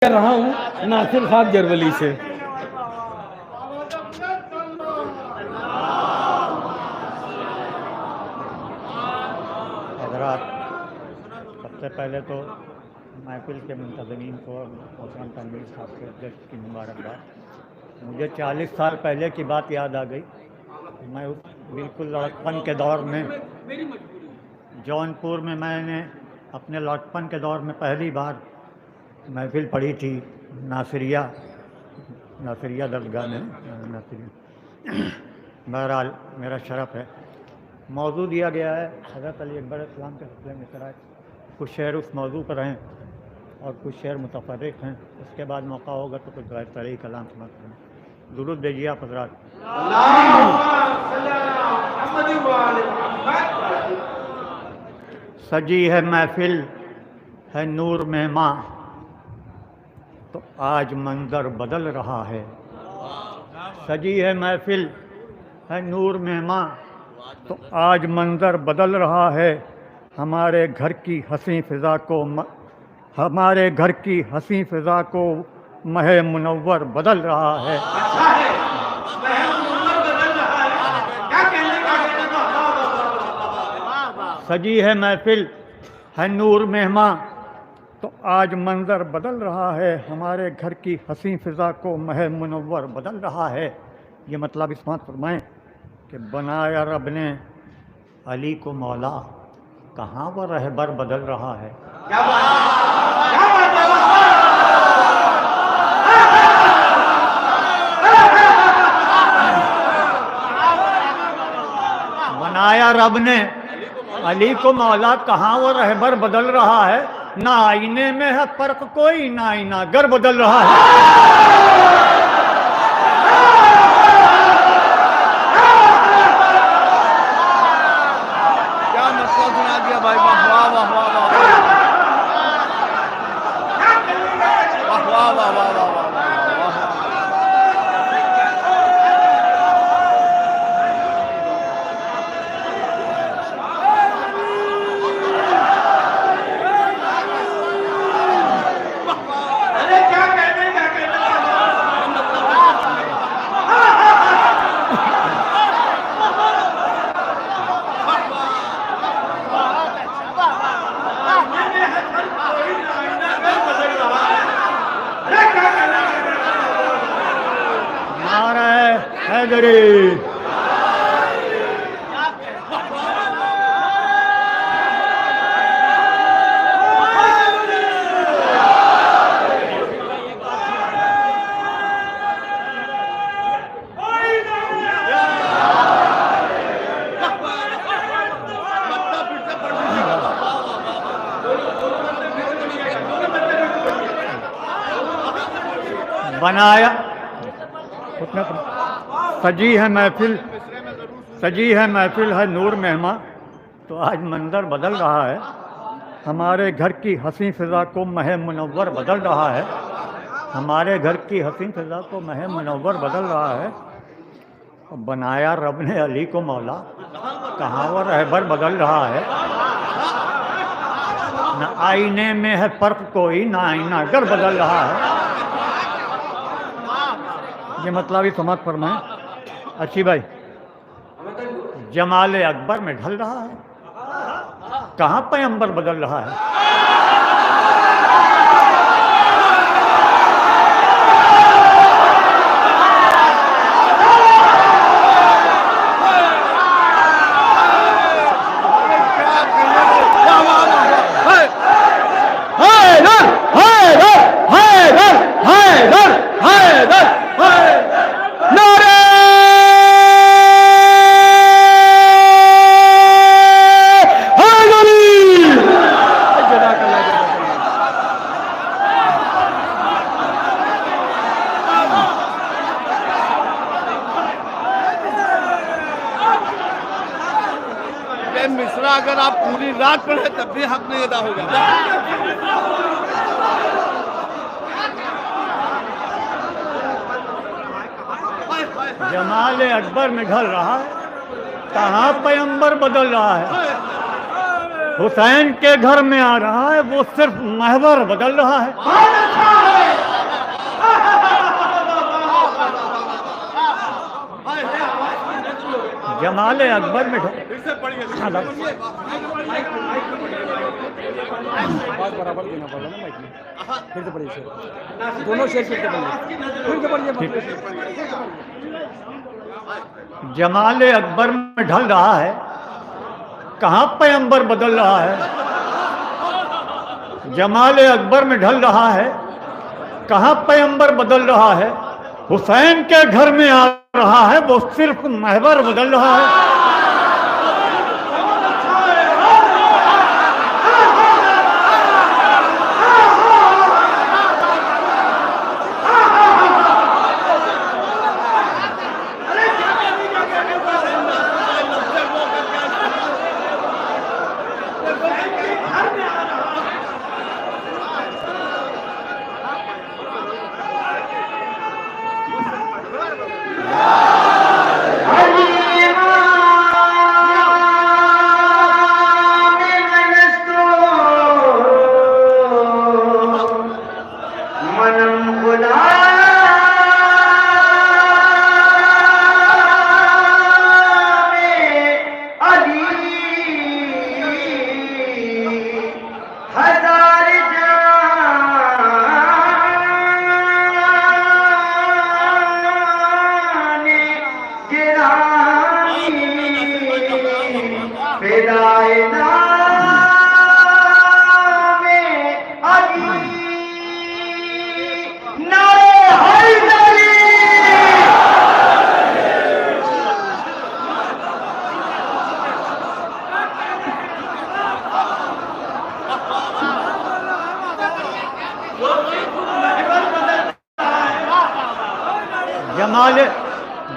कर रहा हूँ नासिर खान जरवली से। हज़रात, सबसे पहले तो महफिल के मुंतज़मीन को और मोहतरम तनवीर साहब के जश्न की मुबारकबाद। मुझे 40 साल पहले की बात याद आ गई। मैं उस बिल्कुल लड़कपन के दौर में जौनपुर में मैंने अपने लड़कपन के दौर में पहली बार महफिल पढ़ी थी नासिरिया दरगाह में। नासिरिया बहरहाल मेरा शरफ़ है। मौजू दिया गया है हज़रत अली अकबर इस्लाम के हफ़्ले में सराय। कुछ शेर उस मौजू पर हैं और कुछ शेर मुतफ़र्रिक़ हैं। उसके बाद मौका होगा तो कुछ गैर तरी कलाम समाप्त करें। दुरूद भेजिए आप हज़रात। सजी है महफिल है नूर मेहमां, तो आज मंज़र बदल रहा है। सजी है महफिल है नूर मेहमां, तो आज मंज़र बदल रहा है। हमारे घर की हंसी फ़िज़ा को महे मुनव्वर बदल रहा है। सजी है महफिल है नूर मेहमां, तो आज मंज़र बदल रहा है। हमारे घर की हंसी फ़िज़ा को महे मुनव्वर बदल रहा है। ये मतलब इस बात फरमाएँ कि बनाया रब ने अली को मौला, कहाँ वो रहबर बदल रहा है। बनाया रब ने अली को मौला, कहाँ वो रहबर बदल रहा है। ना आईने में है फ़र्क कोई, ना आईना गर बदल रहा है। बनाया सजी है महफिल है नूर मेहमा, तो आज मंज़र बदल रहा है। हमारे घर की हंसी फ़िज़ा को महे मुनव्वर बदल रहा है। हमारे घर की हंसी फ़िज़ा को महे मुनव्वर बदल रहा है। बनाया रब ने अली को मौला, कहाँ वो रहबर बदल रहा है। न आईने में है फ़र्क कोई, ना आईना गर बदल रहा है। ये मतलब ही समझ फरमाएं। अच्छी भाई, जमाल अकबर में ढल रहा है, कहाँ पैगंबर बदल रहा है। मिसरा अगर आप पूरी रात पढ़े तब भी हक नहीं अदा होगा। जमाल अकबर में ढल रहा है, कहाँ पैगंबर बदल रहा है। हुसैन के घर में आ रहा है, वो सिर्फ महवर बदल रहा है। जमाल अकबर में फिर से पढ़िए बात बराबर देना पड़ा ना माइक में। फिर से पढ़िए सर, दोनों शेर फिर से पढ़िए, फिर से पढ़िए। जमाल अकबर में ढल रहा है, कहाँ पैगंबर बदल रहा है। जमाल अकबर में ढल रहा है, कहाँ पैगंबर बदल रहा है। हुसैन के घर में आ रहा है, वो सिर्फ महवर बदल रहा है।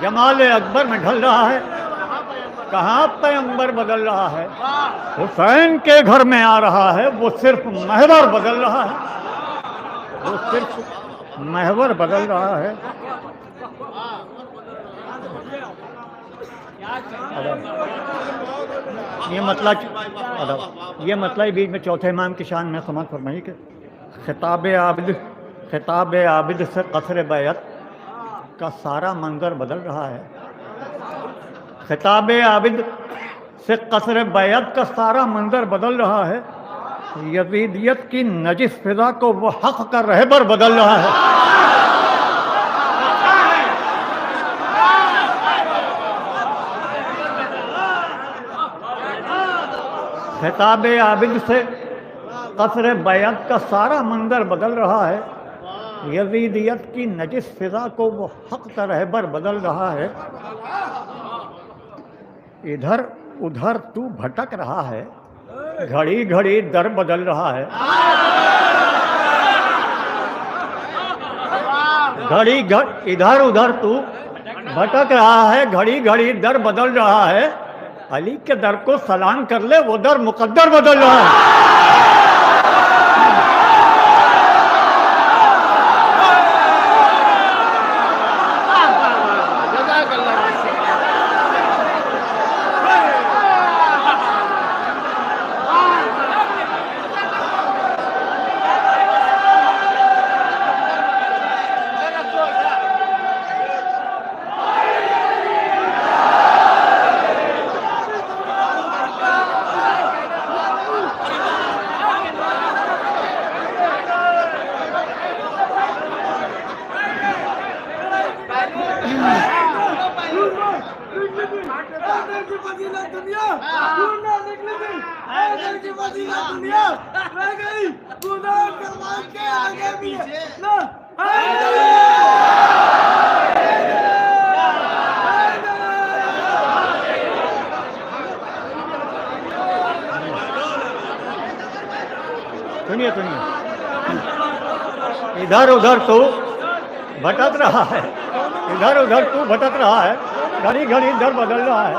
जमाल अकबर में ढल रहा है, कहाँ पैगंबर बदल रहा है। हुसैन के घर में आ रहा है, वो सिर्फ महवर बदल रहा है। वो सिर्फ महवर बदल रहा है। ये मतलब बीच में चौथे इमाम की शान में समझ फरमाई के खिताब आबिद से कसर बैत का सारा मंजर बदल रहा है। खिताब आबिद से कसर बैत का सारा मंजर बदल रहा है। यजीदियत की नजिस फिजा को वो हक का रहबर बदल रहा है। खिताब आबिद से कसर बैत का सारा मंजर बदल रहा है। यजीदियत की नजिस फिजा को वो हक का रहबर बदल रहा है। इधर उधर तू भटक रहा है, घड़ी घड़ी दर बदल रहा है। इधर उधर तू भटक रहा है, घड़ी घड़ी दर बदल रहा है। अली के दर को सलाम कर ले, वो दर मुकद्दर बदल रहा है। सुनिए इधर उधर तू भटक रहा है, इधर उधर तू भटक रहा है, घड़ी घड़ी दर बदल रहा है।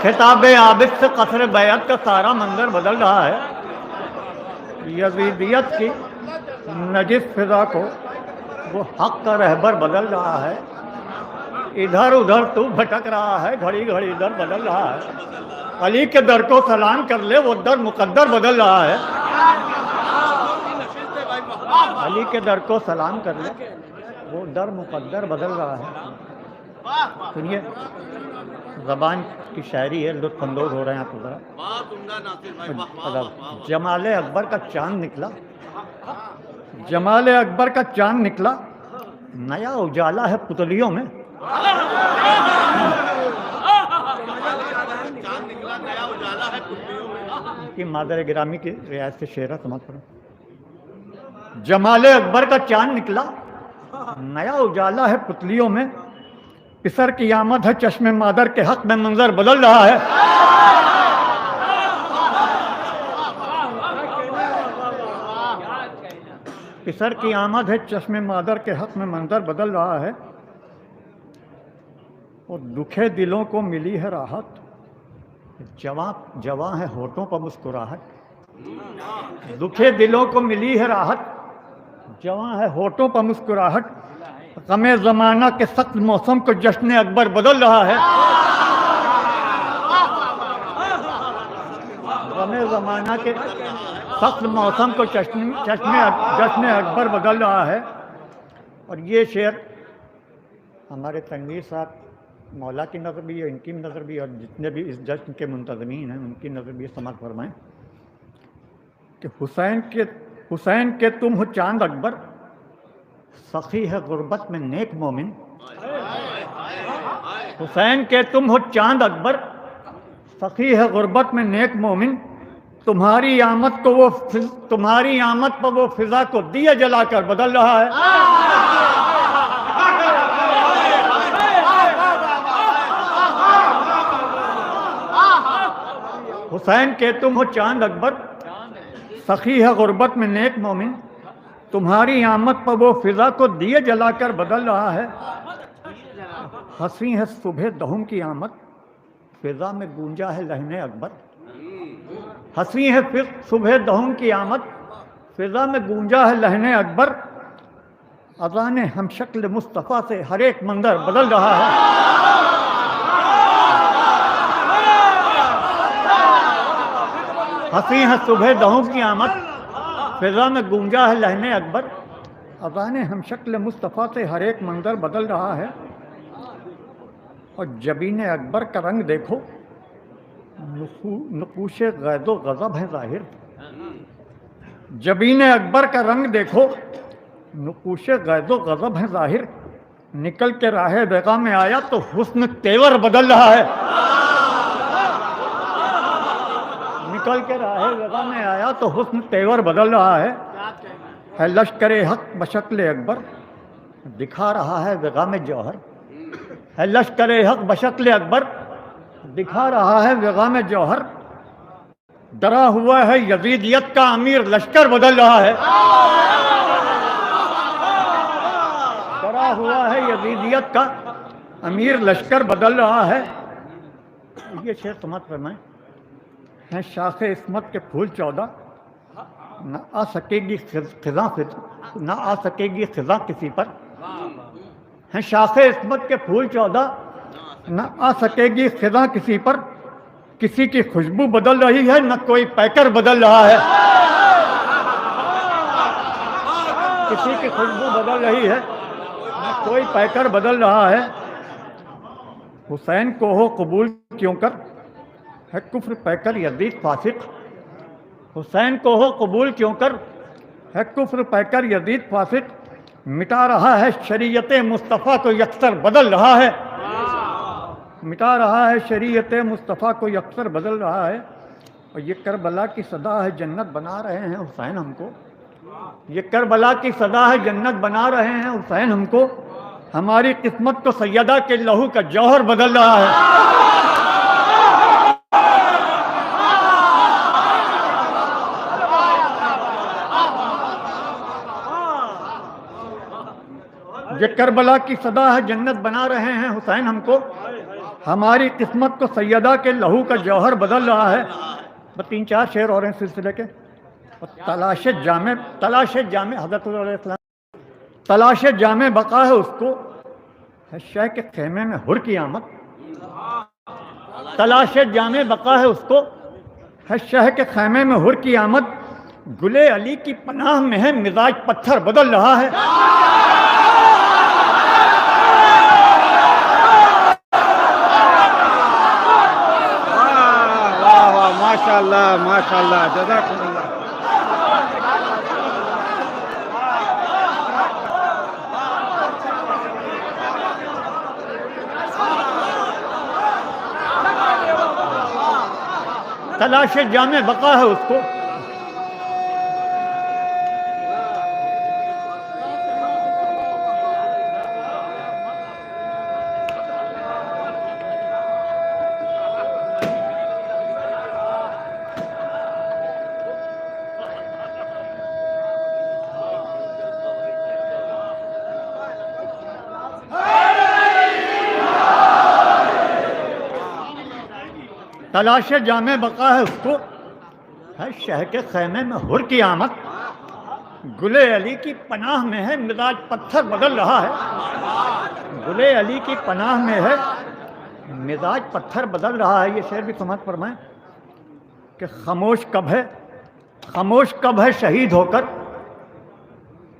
खिताब आबिद से कसर बैत का सारा मंजर बदल रहा है। यजीदियत की नजिस फिजा को वो हक का रहबर बदल रहा है। इधर उधर तू भटक रहा है, घड़ी घड़ी दर बदल रहा है। अली के दर को सलाम कर ले, वो दर मुकद्दर बदल रहा है। अली के दर को सलाम कर ले, वो दर मुकद्दर बदल रहा है। सुनिए, ज़बान की शायरी है, लुत्फ़अंदोज़ हो रहे हैं आप ज़रा। बहुत उम्दा नासिर भाई, वाह वाह वाह वाह। जमाल अकबर का चांद निकला, जमाल अकबर का चांद निकला, नया उजाला है पुतलियों में। चांद निकला, नया उजाला है पुतलियों में। कि मादर गिरामी की रियायत से शेर है, समझ पड़ो। जमाल अकबर का चांद निकला, नया उजाला है पुतलियों में, पिसर की आमद है चश्मे मादर के हक में, मंजर बदल रहा है। पिसर की आमद है चश्मे मादर के हक में, मंजर बदल रहा है। और दुखे दिलों को मिली है राहत, जवां है होठों पर मुस्कुराहट। दुखे दिलों को मिली है राहत, जवां है होठों पर मुस्कुराहट। गमे ज़माना के सख्त मौसम को जश्न अकबर बदल रहा है। गमे ज़माना के सख्त मौसम को जश्न अकबर बदल रहा है। और ये शेर हमारे तनवीर साहब मौला की नज़र भी है, इनकी नज़र भी, और जितने भी इस जश्न के मुंतज़मीन हैं उनकी नज़र भी समाअत फरमाएं कि हुसैन के तुम हो चांद अकबर, सखी है गुर्बत में नेक मोमिन। हुसैन के तुम हो चांद अकबर, सखी है गुर्बत में नेक मोमिन। तुम्हारी आमद पर वो फिजा को दिया जलाकर बदल रहा है। हुसैन के तुम हो चांद अकबर, सखी है गुर्बत में नेक मोमिन। तुम्हारी आमद पर वो फिजा को दिए जलाकर बदल रहा है। हंसी है सुबह दहुम की आमद, फिजा में गूंजा है लहने अकबर। हंसी है फिर सुबह दहुम की आमद, फिजा में गूंजा है लहने अकबर। अज़ान हम शक्ल मुस्तफ़ा से हर एक मंजर बदल रहा है। हंसी है सुबह दहुम की आमद, फिजा में गूंजा है लहने अकबर। अज़ान हम शक्ल मुस्तफ़ा से हर एक मंजर बदल रहा है। और जबीन अकबर का रंग देखो, नकूश गैज़ो गज़ब है ज़ाहिर। जबीन अकबर का रंग देखो, नकूश गैज़ो गज़ब है ज़ाहिर। निकल के राह बेगा में आया तो हुस्न तेवर बदल रहा है। निकल के राह बेगा में आया तो हुस्न तेवर बदल रहा है लश्कर हक बशक्ल अकबर, दिखा रहा है बेगा में जौहर। है लश्कर हक बशक्ल अकबर, दिखा रहा है बेगा में जौहर। डरा हुआ है यजीदियत का अमीर, लश्कर बदल रहा है। डरा हुआ है यजीदियत का अमीर, लश्कर बदल रहा है। ये शेर समझ फरमाएं। है शाखे इस्मत के फूल 14, न आ सकेगी खिज़ा किसी पर। है शाखे इस्मत के फूल 14, न आ सकेगी खिज़ा किसी पर। किसी की खुशबू बदल रही है, न कोई पैकर बदल रहा है। किसी की खुशबू बदल रही है, न कोई पैकर बदल रहा है। हुसैन को हो कबूल क्यों कर, है कुफ्र पैकर यजीद फासिक। हुसैन को हो कबूल क्यों कर, है कुफ्र पैकर यजीद फासिक। मिटा रहा है शरीयत मुस्तफ़ा को यकसर बदल रहा है। मिटा रहा है शरीयत मुस्तफ़ा को यकसर बदल रहा है। और ये करबला की सदा है जन्नत बना रहे हैं हुसैन हमको। ये करबला की सदा है जन्नत बना रहे हैं हुसैन हमको। हमारी किस्मत को सैयदा के लहू का जौहर बदल रहा है। ये करबला की सदा है जन्नत बना रहे हैं हुसैन हमको। हमारी किस्मत को सैयदा के लहू का जौहर बदल रहा है। बस 3-4 शेर और हैं सिलसिले के। तलाश जामे हज़रत तलाश जामे बका है उसको, है शह के खेमे में हुर की आमद। तलाश जामे बका है उसको, है शह के खेमे में हुर की आमद। गुले अली की पनाह में है मिजाज पत्थर बदल रहा है। माशाल्लाह जज़ाकुमुल्लाह। तलाश जामे बका है उसको। तलाश जामे बका है उसको, है शह के खैमे में हुर की आमद, गुले अली की पनाह में है मिजाज पत्थर बदल रहा है। गुले अली की पनाह में है मिजाज पत्थर बदल रहा है। ये शेर भी समझ फरमाएं कि खामोश कब है शहीद होकर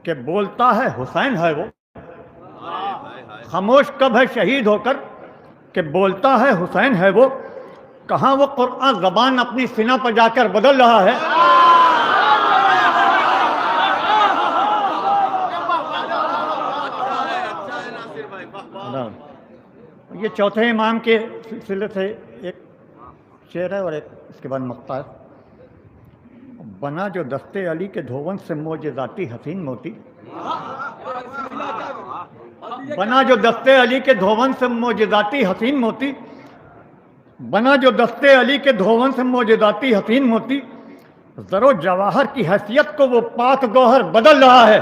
कि बोलता है हुसैन है वो। खामोश कब है शहीद होकर कि बोलता है हुसैन है वो। कहाँ वो कुरान ज़बान अपनी सीना पर जाकर बदल रहा है। ये चौथे इमाम के सिलसिले से एक शेर है और एक इसके बाद मक्ता है। बना जो दस्ते अली के धोवन से मोजज़ाती हसीन मोती, बना जो दस्ते अली के धोवन से मोजज़ाती हसीन मोती, बना जो दस्ते अली के धोवन से मोजज़ाती हसीन मोती, ज़रो जवाहर की हैसियत को वो पाक गौहर बदल रहा है।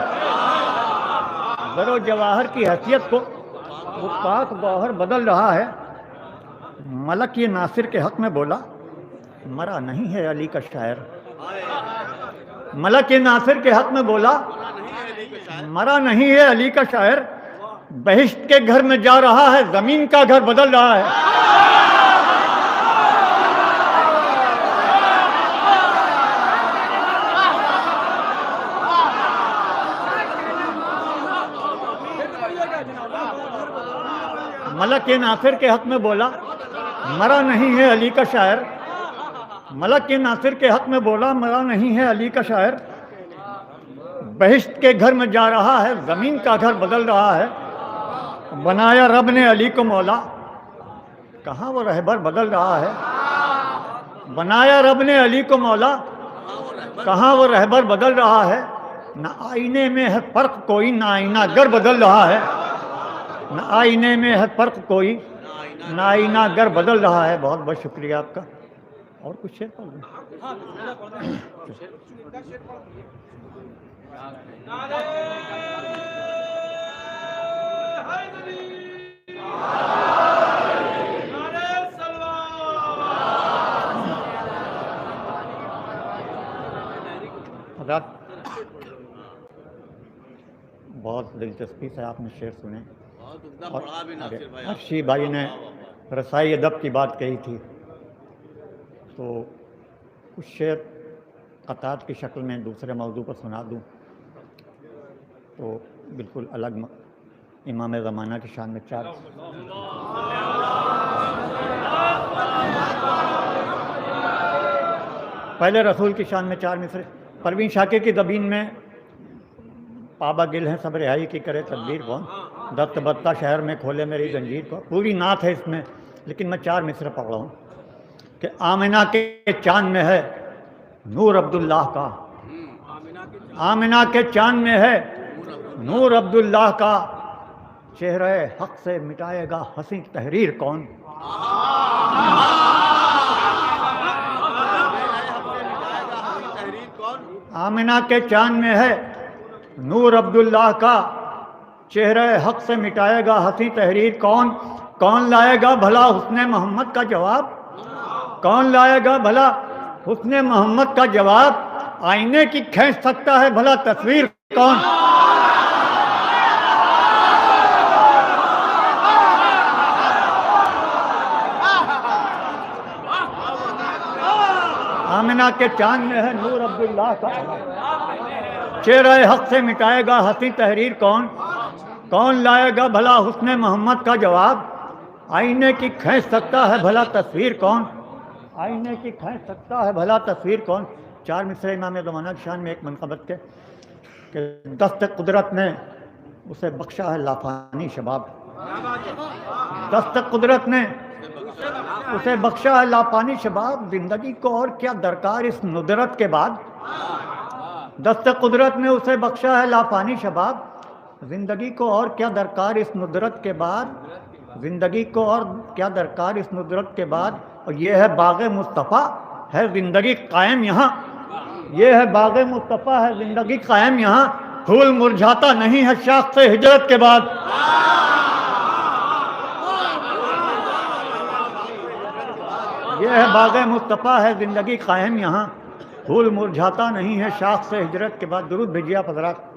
ज़रो जवाहर की हैसियत को वो पाक गौहर बदल रहा है। मलक ये नासिर के हक़ में बोला, मरा नहीं है अली का शायर। मलक ये नासिर के हक़ में बोला, मरा नहीं है अली का शायर। बहिश्त के घर में जा रहा है, ज़मीन का घर बदल रहा है। मलक के नासिर के हक़ में बोला, मरा नहीं है अली का शायर। मलक के नासिर के हक़ में बोला, मरा नहीं है अली का शायर। बहिश्त के घर में जा रहा है, ज़मीन का घर बदल रहा है। बनाया रब ने अली को मौला, कहाँ वो रहबर बदल रहा है। बनाया रब ने अली को मौला, कहाँ वो रहबर बदल रहा है। न आईने में है फ़र्क कोई, ना आईना गर बदल रहा है। न आईने में है फ़र्क कोई, ना आईना गर बदल रहा है। बहुत बहुत शुक्रिया आपका। और कुछ शेर पढ़ लूँ? बहुत दिलचस्पी से आपने शेर सुने। और अर्शी भाई ने रसाई अदब की बात कही थी, तो कुछ शेर क़तात की शक्ल में दूसरे मौजू पर सुना दूँ तो बिल्कुल अलग इमाम ज़माना की शान में चार। पहले रसूल की शान में चार मिसरे। परवीन शाकिर की ज़बीन में पाबा गिल हैं सब रिहाई की करे तदबीर कौन, दत्त बत्ता शहर में खोले मेरी जंजीर को। पूरी नात है इसमें, लेकिन मैं चार मिसरे पढ़ रहा हूँ कि आमिना के चांद में है नूर अब्दुल्लाह का। आमिना के चांद में है नूर अब्दुल्लाह का, चेहरे हक से मिटाएगा हंसी तहरीर कौन। आमिना के चांद में है नूर अब्दुल्लाह का, चेहरे हक से मिटाएगा हंसी तहरीर कौन। कौन लाएगा भला हुस्ने मोहम्मद का जवाब, कौन लाएगा भला हुस्ने मोहम्मद का जवाब। आईने की खींच सकता है भला तस्वीर कौन। आमिना के चांद में है नूर अब्दुल्लाह का, चेहरे हक से मिटाएगा हंसी तहरीर कौन। कौन लाएगा भला हुस्ने मोहम्मद का जवाब। आईने की खींच सकता है भला तस्वीर कौन। आईने की खींच सकता है भला तस्वीर कौन। चार मिसरे इमाम ज़माना की शान में एक मनक़बत के कि दस्त कुदरत ने उसे बख्शा है लाफानी शबाब। दस्त कुदरत ने उसे बख्शा है लाफानी शबाब। ज़िंदगी को और क्या दरकार इस नुदरत के बाद। दस्त कुदरत ने उसे बख्शा है लाफानी शबाब। ज़िंदगी को और क्या दरकार इस नुदरत के बाद। ज़िंदगी को और क्या दरकार इस नुदरत के बाद। और ये है बाग़े मुस्तफ़ा है ज़िंदगी कायम यहाँ। ये है बाग़े मुस्तफ़ा है ज़िंदगी कायम यहाँ। फूल मुरझाता नहीं है शाख से हिजरत के बाद। ये है बाग़े मुस्तफ़ा है ज़िंदगी कायम यहाँ। फूल मुरझाता नहीं है शाख से हिजरत के बाद। दुरूद भेजिए आप हज़रात।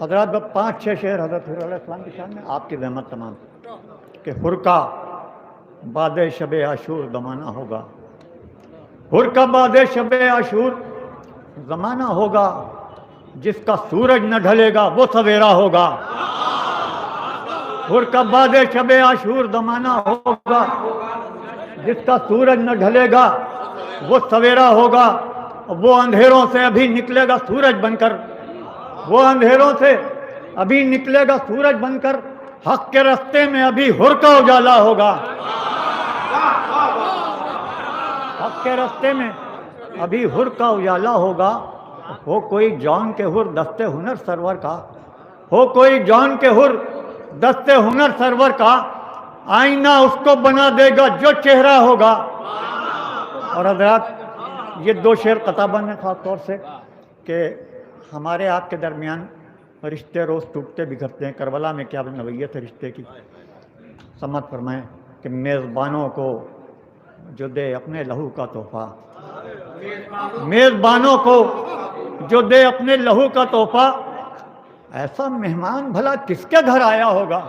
हज़रात 5-6 शेर हज़रत हुर्र अलैहिस्सलाम की शान में आपकी रहमत तमाम कि हुर्का बाद शब आशूर ज़माना होगा। हुर्का बाद शब आशूर ज़माना होगा। जिसका सूरज न ढलेगा वो सवेरा होगा। हुर्का बाद शब आशूर ज़माना होगा। जिसका सूरज न ढलेगा वो सवेरा होगा। वो अंधेरों से अभी निकलेगा सूरज बनकर। वो अंधेरों से अभी निकलेगा सूरज बनकर। हक के रास्ते में अभी हुर का उजाला होगा। हक के रास्ते में अभी हुर का उजाला होगा। हो कोई जौन के हुर दस्ते हुनर सरवर का। हो कोई जौन के हुर दस्ते हुनर सरवर का। आईना उसको बना देगा जो चेहरा होगा। और हज़रात ये 2 शेर कताबन है ख़ास तौर से कि हमारे आपके दरमियान रिश्ते रोज़ टूटते बिखरते हैं। करबला में क्या नवैयत है रिश्ते की। समझ फरमाएं कि मेज़बानों को जो दे अपने लहू का तोहफ़ा। मेज़बानों को जो दे अपने लहू का तोहफ़ा। ऐसा मेहमान भला किसके घर आया होगा।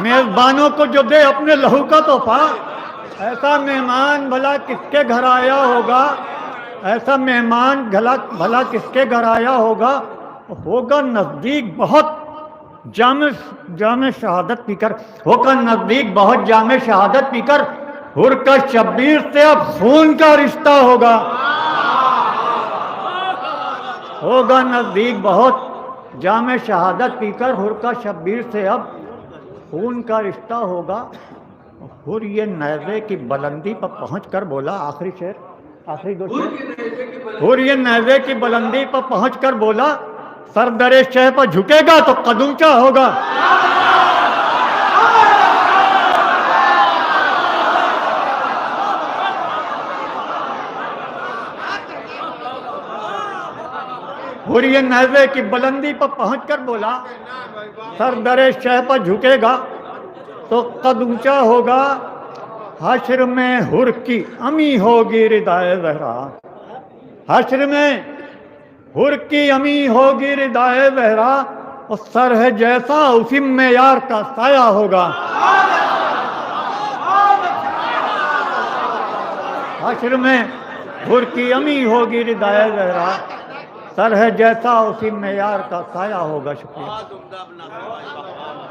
मेज़बानों को जो दे अपने लहू का तोहफ़ा। ऐसा मेहमान भला किसके घर आया होगा। ऐसा मेहमान भला किसके घर आया होगा। होगा नज़दीक बहुत जामे शहादत पीकर। होगा नज़दीक बहुत जामे शहादत पीकर। हुर का शब्बीर से अब खून का रिश्ता होगा। होगा नज़दीक बहुत जामे शहादत पीकर। हुर का शब्बीर से अब खून का रिश्ता होगा। हुर ये नेज़े की बुलंदी पर पहुँच कर बोला। आखिरी शेर, आखिरी 2 शेर। हुर ये नेज़े की बुलंदी पर पहुँच कर बोला। सर दरे शह पर झुकेगा तो कद ऊंचा होगा। हुर ये नेज़े की बुलंदी पर पहुँच कर बोला। सर दरे शह पर झुकेगा तो कद ऊंचा होगा। हश्र में हुर की अमी होगी रिदाए ज़हरा। हश्र में हुर की अमी होगी रिदाए ज़हरा। और सर है जैसा उसी में यार का साया होगा। हश्र में हुर की अमी होगी रिदाए ज़हरा। सर है जैसा उसी में यार का साया होगा। शुक्रिया।